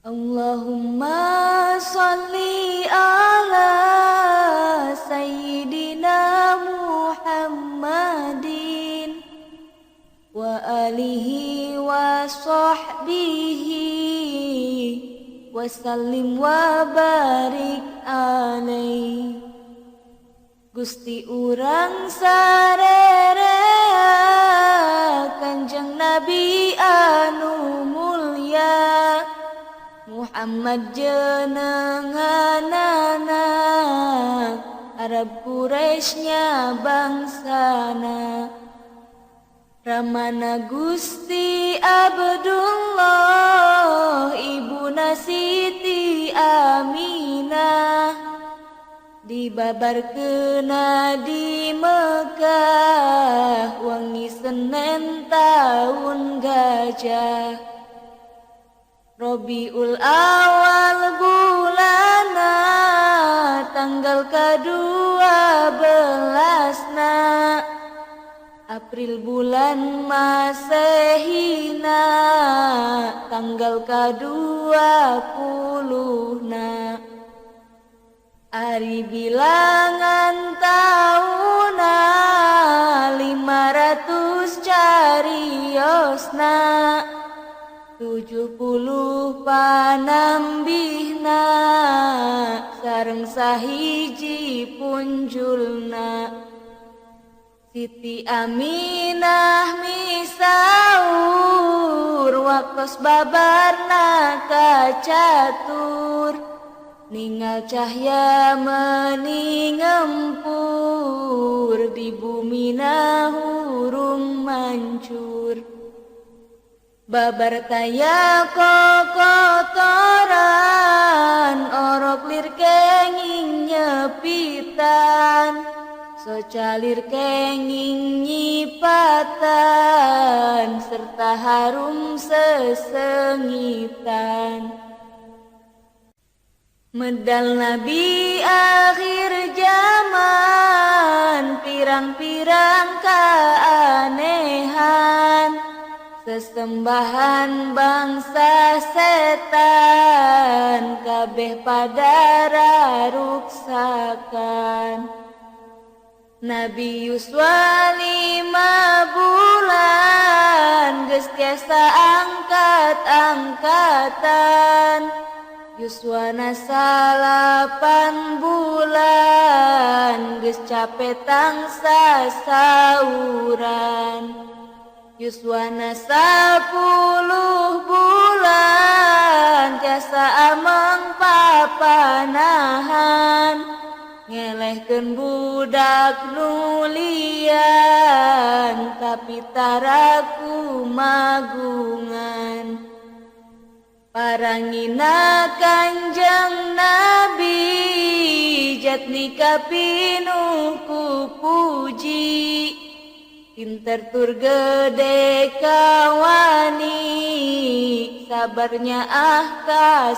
Allahumma salli ala Sayyidina Muhammadin wa alihi wa sahbihi wa sallim wa barik alaih. Gusti urang sarerea Kanjeng Nabi anu mulya Muhammad jenenganana Arab Quraisynya bangsana Ramana Gusti Abdullah Ibuna Siti Aminah dibabarkeuna di Mekah wangi Senen tahun gajah Robiul Awal bulana tanggal ke-12 April bulan Masehina tanggal ke-20 Ari bilangan tahuna 500 cariosna 70 panambihna sareng sahiji punjulna Siti Aminah misaur waktos babarna kacatur Ningal cahya mening empur di bumina hurung mancur Babar taya kokotoran orok lir kenging nyepitan socalir kenging nyipatan serta harum sesengitan Medal Nabi akhir zaman pirang-pirang keanehan sesembahan bangsa setan kabeh pada raruksakan Nabi yuswa 5 bulan geus tiasa angkat-angkatan Yuswana 8 bulan geus capek tangsa sauran Yuswana 10 bulan tiasa ameng papanahan ngelehkeun budak nulian tapi taraku magungan Parangina Kanjeng Nabi jatnika pinuh ku puji pinter tur gede kawani sabarnya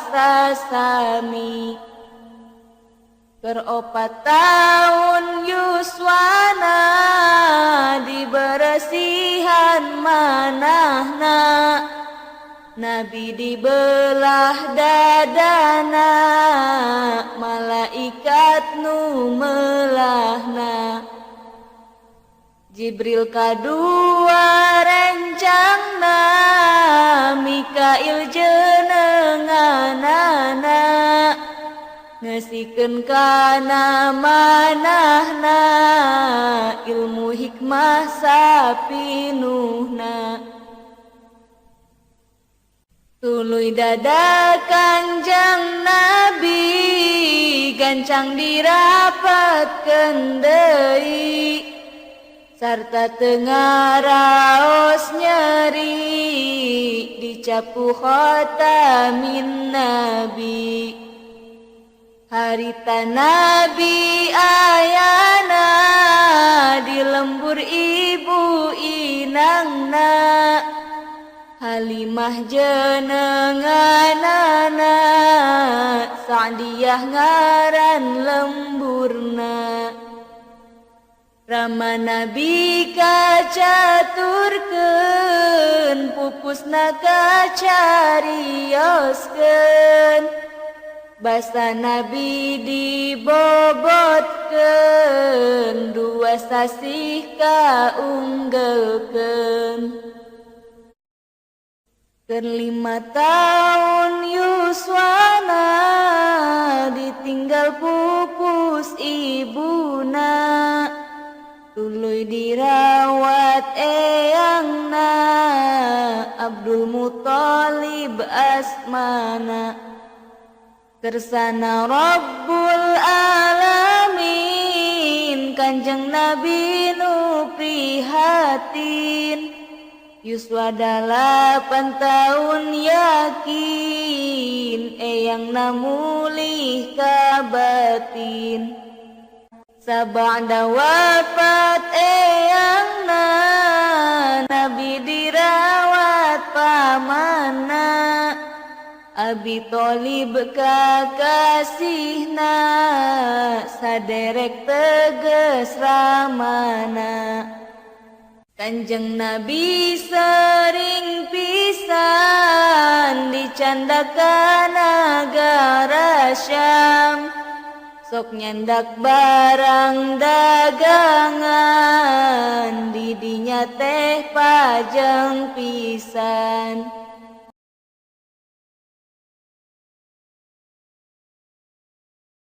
kasasami Keur 4 tahun yuswana diberesihan manahna Nabi dibelah dadana malaikat nu melahna Jibril kadua rencangna Mikail jenenganana ngasikeun kana manahna ilmu hikmah sapinuhna Tuluy dada Kanjeng Nabi gancang dirapatkeun deui sarta teu ngaraos nyeri dicapu khatamin Nabi Harita Nabi ayana di lembur ibu inangna Halimah jenenganana Sa'diyah ngaran lemburna Rama Nabi kacaturkeun pupusna kacarioskeun basa Nabi dibobotkeun 2 sasih kaunggelkeun keur 5 tahun yuswana ditinggal pupus ibuna tuluy dirawat eyangna Abdul Muthalib asmana kersana Rabbul Alamin Kanjeng Nabi nu prihatin yuswa 8 tahun yakin eyangna mulih ka batin sabada wafat eyangna Nabi dirawat pamanna Abi Thalib kakasihna saderek teges ramana Kanjeng Nabi sering pisan dicandakan negara Syam sok nyandak barang dagangan didinya teh pajeng pisan